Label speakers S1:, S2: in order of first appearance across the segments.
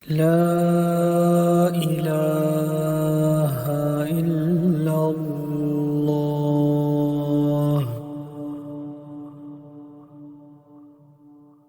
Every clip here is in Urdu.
S1: لا الہ الا اللہ۔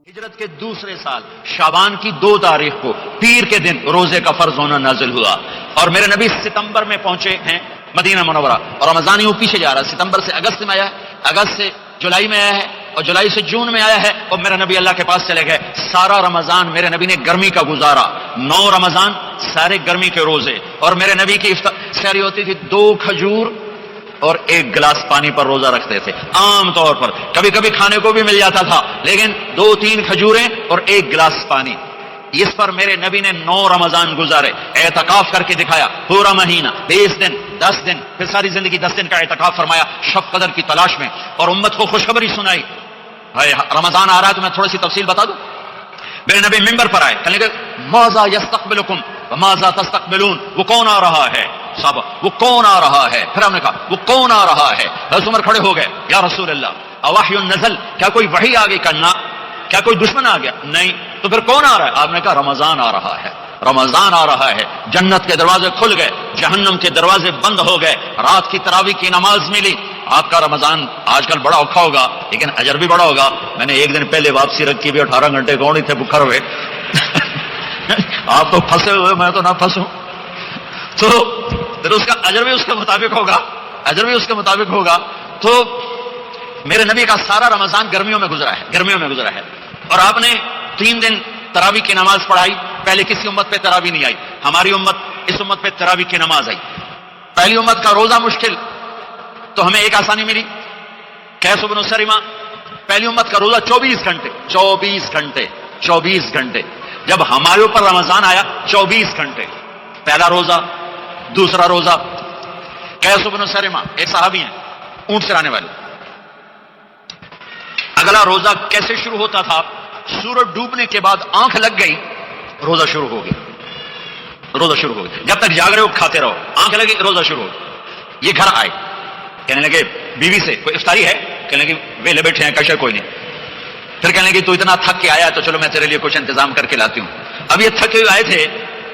S2: ہجرت کے دوسرے سال شعبان کی 2 تاریخ کو پیر کے دن روزے کا فرض ہونا نازل ہوا، اور میرے نبی ستمبر میں پہنچے ہیں مدینہ منورہ، اور رمضان یوں پیچھے جا رہا ہے، ستمبر سے اگست میں آیا ہے، اگست سے جولائی میں آیا ہے، اور جولائی سے جون میں آیا ہے، اور میرے نبی اللہ کے پاس چلے گئے۔ سارا رمضان میرے نبی نے گرمی کا گزارا، 9 رمضان سارے گرمی کے روزے، اور میرے نبی کی سحری ہوتی تھی 2 کھجور اور 1 گلاس پانی پر روزہ رکھتے تھے عام طور پر، کبھی کبھی کھانے کو بھی مل جاتا تھا، لیکن 2-3 کھجوریں اور 1 گلاس پانی۔ اس پر میرے نبی نے 9 رمضان گزارے، اعتکاف کر کے دکھایا، پورا مہینہ 20 دن 10 دن، پھر ساری زندگی 10 دن کا اعتکاف فرمایا شب قدر کی تلاش میں، اور امت کو خوشخبری سنائی۔ رمضان آ رہا ہے تو میں تھوڑی سی تفصیل بتا دوں۔ میرے نبی ممبر پر آئے، کہنے لگے ماذا یستقبلکم وماذا تستقبلون، وہ کون آ رہا ہے صاحب، وہ کون آ رہا ہے؟ پھر ہم نے کہا وہ کون آ رہا ہے؟ حضرت عمر کھڑے ہو گئے، یا رسول اللہ اوحی نزل، کیا کوئی وحی آ گئی؟ کرنا کیا کوئی دشمن آ گیا؟ نہیں، تو پھر کون آ رہا ہے؟ آپ نے کہا رمضان آ رہا ہے، رمضان آ رہا ہے، جنت کے دروازے کھل گئے، جہنم کے دروازے بند ہو گئے، رات کی تراویح کی نماز ملی۔ آپ کا رمضان آج کل بڑا اوکھا ہوگا لیکن اجر بھی بڑا ہوگا۔ میں نے 1 دن پہلے واپسی رکھی بھی، 18 گھنٹے کون ہی تھے بکھر ہوئے آپ تو پھنسے ہوئے، میں تو نہ پھنسوں، تو پھر اس کا اجر بھی اس کے مطابق ہوگا، اجر بھی اس کے مطابق ہوگا۔ تو میرے نبی کا سارا رمضان گرمیوں میں گزرا ہے، گرمیوں میں گزرا ہے، اور آپ نے 3 دن تراویح کی نماز پڑھائی۔ پہلے کسی امت پہ تراویح نہیں آئی، ہماری امت، اس امت پہ تراویح کی نماز آئی۔ پہلی امت کا روزہ مشکل، تو ہمیں ایک آسانی ملی، قیس بن سریمہ، پہلی امت کا روزہ 24 گھنٹے 24 گھنٹے 24 گھنٹے، جب ہمارے اوپر رمضان آیا 24 گھنٹے، پہلا روزہ دوسرا روزہ۔ قیس بن سریمہ ایک صحابی ہیں، اونٹ چرانے والے۔ اگلا روزہ کیسے شروع ہوتا تھا؟ سورج ڈوبنے کے بعد آنکھ لگ گئی، روزہ شروع ہو گیا، روزہ شروع ہو گیا، جب تک جاگ رہے ہو کھاتے رہو، آنکھ لگی روزہ شروع ہو گیا۔ یہ گھر آئے، کہنے لگے بیوی سے کوئی افطاری ہے؟ کہنے لگے ویلے بیٹھے ہیں، کشا کوئی نہیں۔ پھر کہنے لگے تو اتنا تھک کے آیا تو چلو میں تیرے لیے کچھ انتظام کر کے لاتی ہوں۔ اب یہ تھکے ہوئے آئے تھے،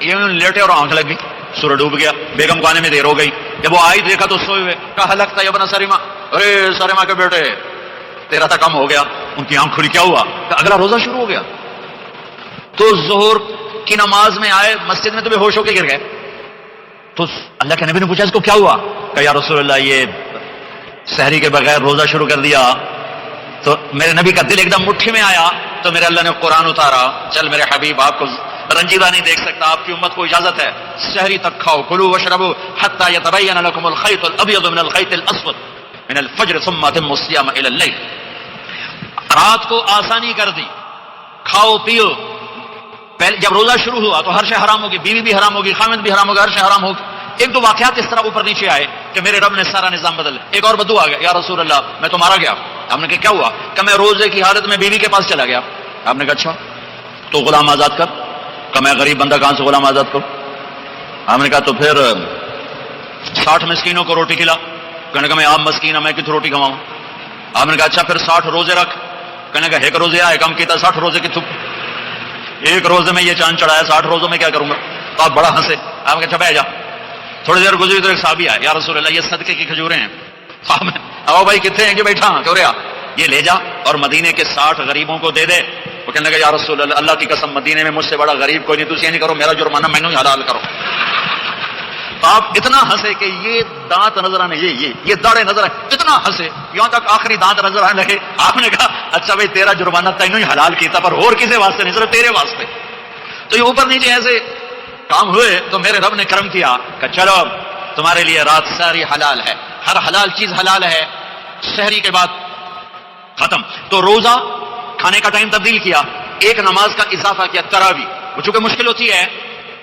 S2: یہ لیٹے اور آنکھ لگ گئی، سورج ڈوب گیا، بیگم کو آنے میں دیر ہو گئی۔ جب وہ آئی دیکھا تو سوئے ہوئے، کہا لگتا ہے ابن سریمہ، ارے سریمہ کے بیٹے تیرا تھا کم ہو گیا۔ ان کی آنکھ کھلی، کیا ہوا؟ کہ اگلا روزہ شروع ہو گیا۔ تو ظہر کی نماز میں آئے، مسجد میں تو بے ہوش ہو کے گر گئے۔ تو اللہ کے نبی نے پوچھا اس کو کیا ہوا؟ کہ یا رسول اللہ یہ سحری کے بغیر روزہ شروع کر دیا۔ تو میرے نبی کا دل ایک دم مٹھی میں آیا، تو میرے اللہ نے قرآن اتارا، چل میرے حبیب آپ کو رنجیدہ نہیں دیکھ سکتا، آپ کی امت کو اجازت ہے سحری تک کھاؤ، کلوا واشربوا حتى يتبين لكم الخيط الابيض من الخيط الاسود من الفجر ثم اتموا الصيام الى الليل۔ رات کو آسانی کر دی، کھاؤ پیو۔ پہلے جب روزہ شروع ہوا تو ہر شے حرام ہوگی، بیوی بھی حرام ہوگی، خامد بھی حرام ہوگا، ہر شے حرام ہوگی۔ 1-2 واقعات اس طرح اوپر نیچے آئے کہ میرے رب نے سارا نظام بدل۔ ایک اور بدو آ گیا، یا رسول اللہ میں تو مارا گیا۔ ہم نے کہا کیا ہوا؟ کہ میں روزے کی حالت میں بیوی کے پاس چلا گیا۔ آپ نے کہا اچھا تو غلام آزاد کر۔ کہ میں غریب بندہ کہاں سے غلام آزاد کروں؟ ہم نے کہا تو پھر 60 مسکینوں کو روٹی کھلا۔ کہنے کا میں آپ مسکین میں کتنی روٹی کھواؤں؟ آپ نے کہا اچھا پھر 60 روزے رکھ۔ کہنے کا 1 روزے آئے کم کیتا 60 روزے کی تھوک، 1 روزے میں یہ چاند چڑھایا، 60 روزوں میں کیا کروں گا؟ تو آپ بڑا ہنسے۔ آپ نے کہا بیٹھ جا۔ تھوڑی دیر گزری تو ایک صحابی آیا، یا رسول اللہ یہ صدقے کی کھجوریں ہیں۔ آؤ بھائی کتنے ہیں کہ بیٹھا کیوں رہا؟ یہ لے جا اور مدینے کے 60 غریبوں کو دے دے۔ وہ کہنے لگا یا رسول اللہ اللہ کی قسم مدینے میں مجھ سے بڑا غریب کوئی نہیں، تم یہ نہیں کرو، میرا جرمانہ میں ہی حلال کرو۔ آپ اتنا ہنسے کہ یہ دانت نظر آنے، یہ داڑھیں نظر آئے، اتنا ہنسے یہاں تک آخری دانت نظر آنے لگے۔ آپ نے کہا اچھا بھائی تیرا جرمانہ تینوں ہی حلال کیتا، پر اور کسی واسطے نہیں، صرف تیرے واسطے۔ تو یہ اوپر نیچے ایسے کام ہوئے تو میرے رب نے کرم کیا کہ چلو تمہارے لیے رات ساری حلال ہے، ہر حلال چیز حلال ہے۔ سحری کے بعد ختم، تو روزہ کھانے کا ٹائم تبدیل کیا، ایک نماز کا اضافہ کیا، تراویح۔ وہ چونکہ مشکل ہوتی ہے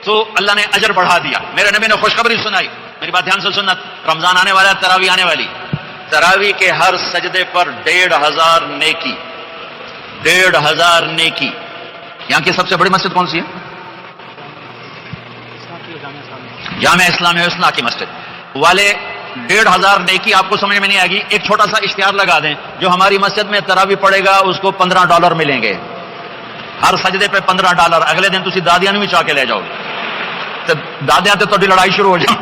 S2: تو اللہ نے اجر بڑھا دیا۔ میرے نبی نے خوشخبری سنائی، میری بات دھیان سے سننا، رمضان آنے والا ہے، تراویح آنے والی، تراویح کے ہر سجدے پر 1500 نیکی، 1500 نیکی۔ یہاں کی سب سے بڑی مسجد کون سی ہے؟ جامع اسلامیہ حسنہ کی مسجد والے 1500 نیکی آپ کو سمجھ میں نہیں آئے گی۔ ایک چھوٹا سا اشتہار لگا دیں، جو ہماری مسجد میں تراویح پڑے گا اس کو $15 ملیں گے۔ ہر سجدے پہ $15. اگلے دن تسی دادیاں نوں بھی چاہ کے لے جاؤ تے دادیاں تے تہاڈی لڑائی شروع ہو جائے.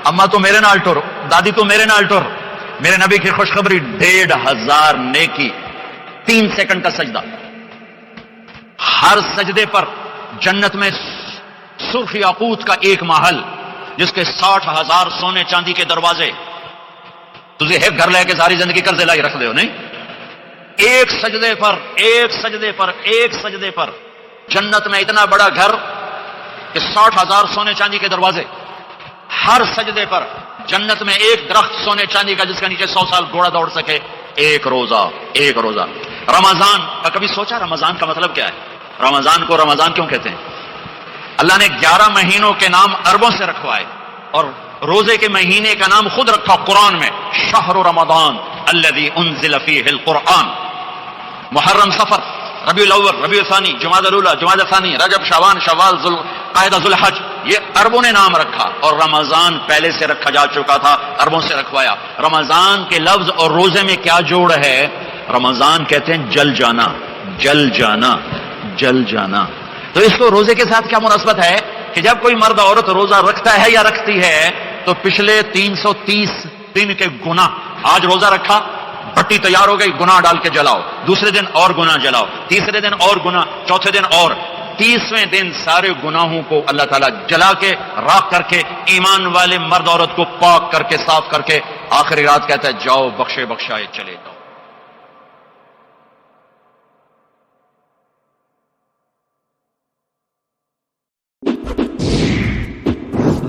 S2: اما تو میرے نال ٹر, دادی تو میرے نال ٹر. میرے نبی کی خوشخبری 1500 نیکی 3 سیکنڈ کا سجدہ. ہر سجدے پر جنت میں سرخ یاقوت کا ایک محل جس کے 60,000 سونے چاندی کے دروازے. تجھے ایک گھر لے کے ساری زندگی قرضے لائی رکھ دے ہو نہیں. ایک سجدے پر ایک سجدے پر ایک سجدے پر جنت میں اتنا بڑا گھر کہ 60,000 سونے چاندی کے دروازے. ہر سجدے پر جنت میں ایک درخت سونے چاندی کا جس کے نیچے 100 سال گھوڑا دوڑ سکے. ایک روزہ ایک روزہ. رمضان کا کبھی سوچا رمضان کا مطلب کیا ہے؟ رمضان کو رمضان کیوں کہتے ہیں؟ اللہ نے 11 مہینوں کے نام عربوں سے رکھوائے اور روزے کے مہینے کا نام خود رکھا قرآن میں, شہر رمضان الذی انزل فیہ القرآن. محرم, صفر, ربیع الاول, ربیع الثانی, جمادی الاولی, جمادی الثانی, رجب, شعبان, شوال, قاعدہ, ذوالحج, یہ عربوں نے نام رکھا. اور رمضان پہلے سے رکھا جا چکا تھا, عربوں سے رکھوایا. رمضان کے لفظ اور روزے میں کیا جوڑ ہے؟ رمضان کہتے ہیں جل جانا, جل جانا, جل جانا. تو اس کو روزے کے ساتھ کیا مناسبت ہے کہ جب کوئی مرد عورت روزہ رکھتا ہے یا رکھتی ہے تو پچھلے 330 دن کے گناہ, آج روزہ رکھا, بٹی تیار ہو گئی, گناہ ڈال کے جلاؤ, دوسرے دن اور گناہ جلاؤ, تیسرے دن اور گناہ, چوتھے دن اور, 30ویں دن سارے گناہوں کو اللہ تعالیٰ جلا کے راکھ کر کے ایمان والے مرد عورت کو پاک کر کے صاف کر کے آخری رات کہتا ہے جاؤ بخشے بخشائے چلے جاؤ.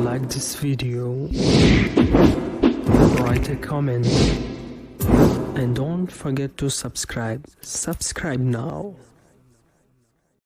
S1: Like this video, write a comment, and don't forget to subscribe. Subscribe now.